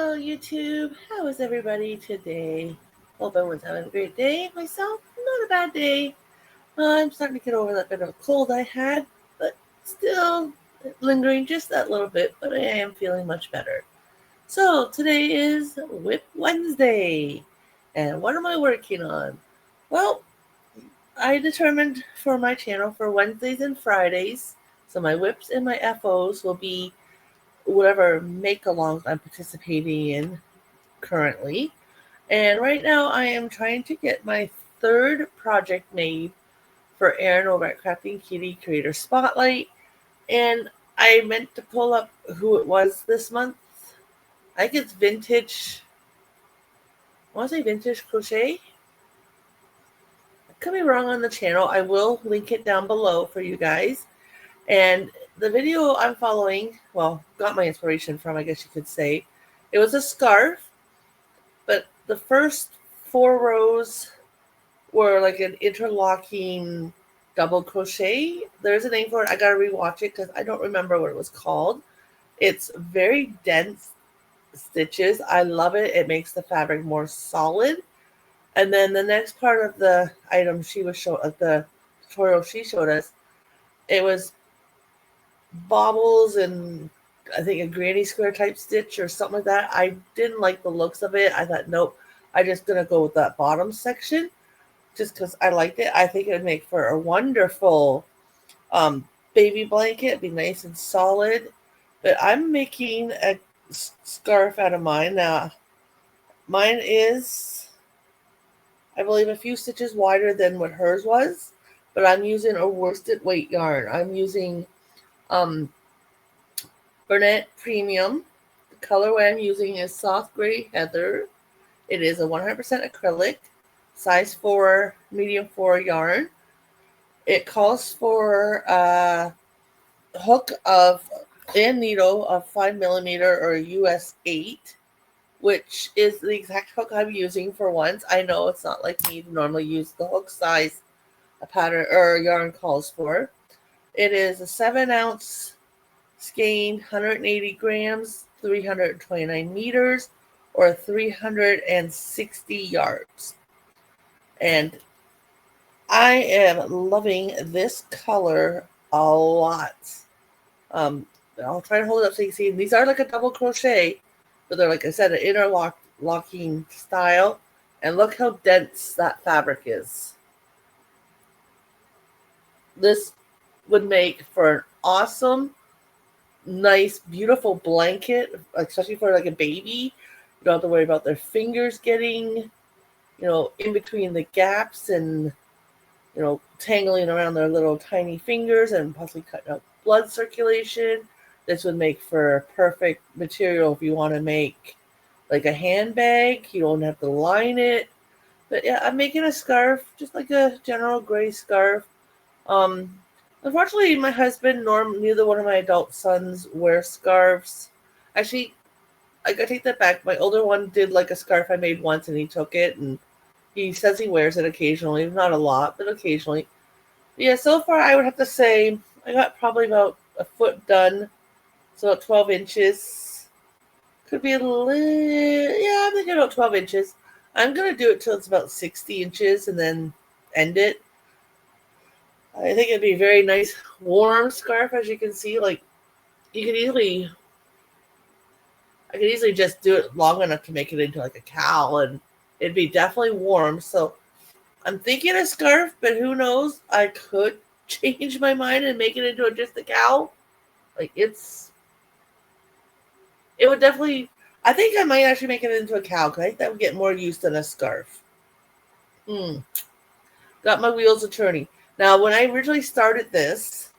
Hello YouTube, how is everybody today? Hope everyone's having a great day. Myself, not a bad day. I'm starting to get over that bit of a cold I had, but still lingering just that little bit, but I am feeling much better. So today is WIP Wednesday, and what am I working on? Well, I determined for my channel for Wednesdays and Fridays, so my WIPs and my FOs will be whatever make-alongs I'm participating in currently. And right now I am trying to get my third project made for Aaron over at Crafting Kitty Creator Spotlight. And I meant to pull up who it was this month. I think it's Vintage. I want to say Vintage Crochet. I could be wrong on the channel. I will link it down below for you guys. And the video I'm following, well, got my inspiration from, I guess you could say. It was a scarf, but the first 4 rows were like an interlocking double crochet. There's a name for it. I gotta rewatch it because I don't remember what it was called. It's very dense stitches. I love it. It makes the fabric more solid. And then the next part of the item she was showing, the tutorial she showed us, it was baubles and I think a granny square type stitch or something like that. I didn't like the looks of it. I thought, nope, I'm just gonna go with that bottom section just because I liked it. I think it would make for a wonderful baby blanket. It'd be nice and solid. But I'm making a scarf out of mine now. Mine is, I believe, a few stitches wider than what hers was, but I'm using a worsted weight yarn. I'm using Burnett Premium. The colorway I'm using is Soft Gray Heather. It is a 100% acrylic, size 4, medium 4 yarn. It calls for a hook and needle of 5mm or US 8, which is the exact hook I'm using for once. I know it's not like me to normally use the hook size a pattern or yarn calls for. It is a 7-ounce skein, 180 grams, 329 meters, or 360 yards. And I am loving this color a lot. I'll try to hold it up so you can see. These are like a double crochet, but they're, like I said, an interlocking style. And look how dense that fabric is. This would make for an awesome, nice, beautiful blanket, especially for like a baby. You don't have to worry about their fingers getting, in between the gaps and, tangling around their little tiny fingers and possibly cutting out blood circulation. This would make for perfect material if you want to make like a handbag. You don't have to line it. But yeah, I'm making a scarf, just like a general gray scarf. Unfortunately, my husband nor neither one of my adult sons wear scarves. Actually, I gotta take that back. My older one did like a scarf I made once, and he took it, and he says he wears it occasionally, not a lot, but occasionally. But yeah, so far I would have to say I got probably about a foot done, so about 12 inches. Could be a little, yeah, I'm thinking about 12 inches. I'm gonna do it till it's about 60 inches and then end it. I think it'd be a very nice warm scarf, as you can see. Like, you could easily, I could easily just do it long enough to make it into like a cowl, and it'd be definitely warm. So I'm thinking a scarf, but who knows? I could change my mind and make it into just a cowl. Like, it would definitely, I think I might actually make it into a cowl because I think that would get more use than a scarf. Got my wheels a turning. Now, when I originally started this,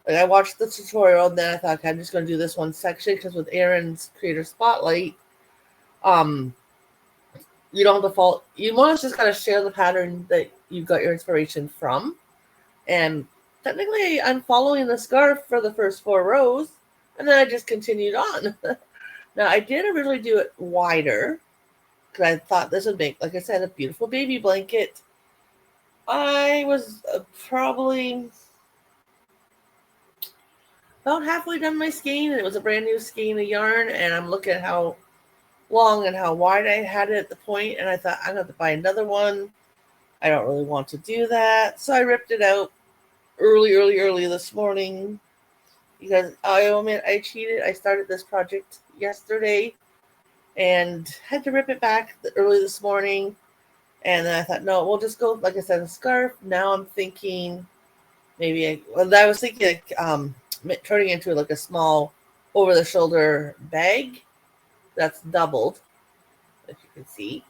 like, I watched the tutorial and then I thought, okay, I'm just going to do this one section because with Aaron's Creator Spotlight, you don't default. You more or less just got to share the pattern that you got your inspiration from. And technically, I'm following the scarf for the first 4 rows, and then I just continued on. Now, I did originally do it wider because I thought this would make, like I said, a beautiful baby blanket. I was probably about halfway done my skein, and it was a brand new skein of yarn, and I'm looking at how long and how wide I had it at the point, and I thought I'm going to buy another one. I don't really want to do that. So I ripped it out early this morning because I admit I cheated. I started this project yesterday and had to rip it back early this morning. And then I thought, no, we'll just go, like I said, a scarf. Now I'm thinking I was thinking turning into like a small over-the-shoulder bag that's doubled, if you can see.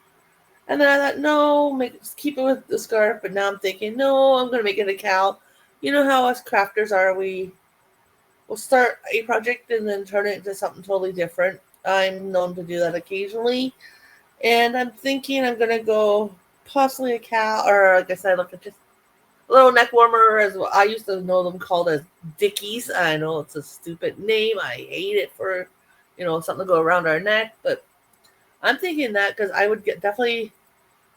And then I thought, no, just keep it with the scarf. But now I'm thinking, no, I'm going to make it a cowl. You know how us crafters are. We'll start a project and then turn it into something totally different. I'm known to do that occasionally. And I'm thinking I'm going to go possibly a cowl, or like I said, look at just a little neck warmer, as well. I used to know them called as dickies. I know it's a stupid name. I hate it for, something to go around our neck. But I'm thinking that because I would definitely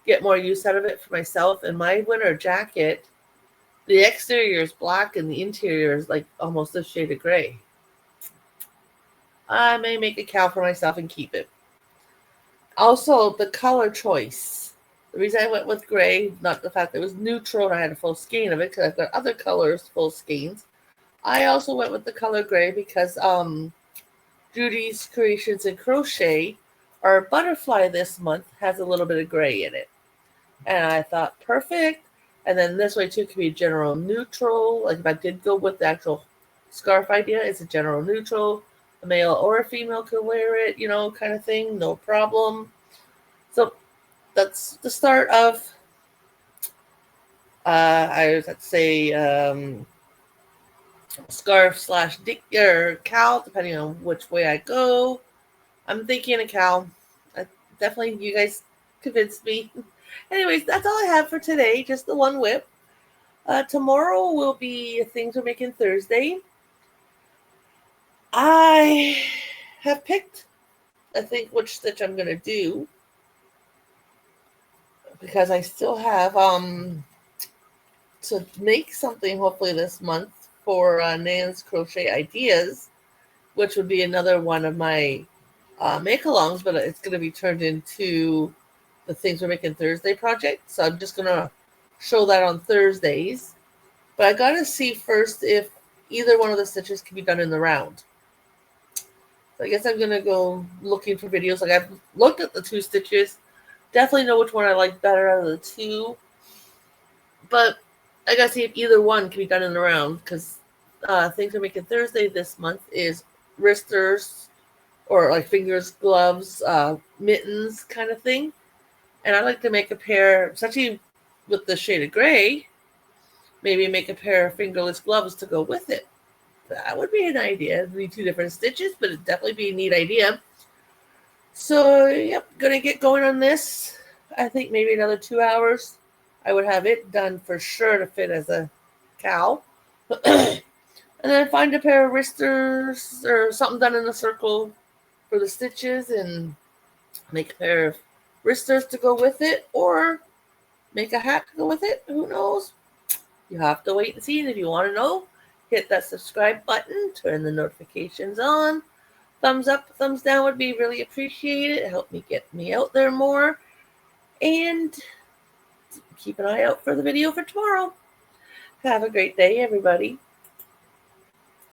get more use out of it for myself. And my winter jacket, the exterior is black and the interior is like almost a shade of gray. I may make a cowl for myself and keep it. Also, the color choice. The reason I went with gray, not the fact that it was neutral and I had a full skein of it, because I've got other colors, full skeins. I also went with the color gray because Judy's Creations and Crochet, our butterfly this month, has a little bit of gray in it. And I thought, perfect. And then this way, too, can be general neutral. Like if I did go with the actual scarf idea, it's a general neutral. A male or a female could wear it, kind of thing. No problem. So that's the start of, I would say, scarf / dick or cowl, depending on which way I go. I'm thinking a cowl. Definitely, you guys convinced me. Anyways, that's all I have for today. Just the one WIP. Tomorrow will be Things We're Making Thursday. I have picked, I think, which stitch I'm going to do. Because I still have to make something hopefully this month for Nan's Crochet Ideas, which would be another one of my make-alongs, but it's going to be turned into the Things We're Making Thursday project. So I'm just going to show that on Thursdays. But I got to see first if either one of the stitches can be done in the round. So I guess I'm going to go looking for videos. Like I've looked at the two stitches. Definitely know which one I like better out of the two. But I got to see if either one can be done in the round. Because Things We're Making Thursday this month is wristers or like fingers, gloves, mittens kind of thing. And I like to make a pair, especially with the shade of gray, maybe make a pair of fingerless gloves to go with it. That would be an idea. It'd be two different stitches, but it'd definitely be a neat idea. So, yep, going to get going on this. I think maybe another 2 hours. I would have it done for sure to fit as a cowl. And then find a pair of wristers or something done in a circle for the stitches and make a pair of wristers to go with it, or make a hat to go with it. Who knows? You have to wait and see. And if you want to know, hit that subscribe button, turn the notifications on. Thumbs up, thumbs down would be really appreciated. Help me get me out there more. And keep an eye out for the video for tomorrow. Have a great day, everybody.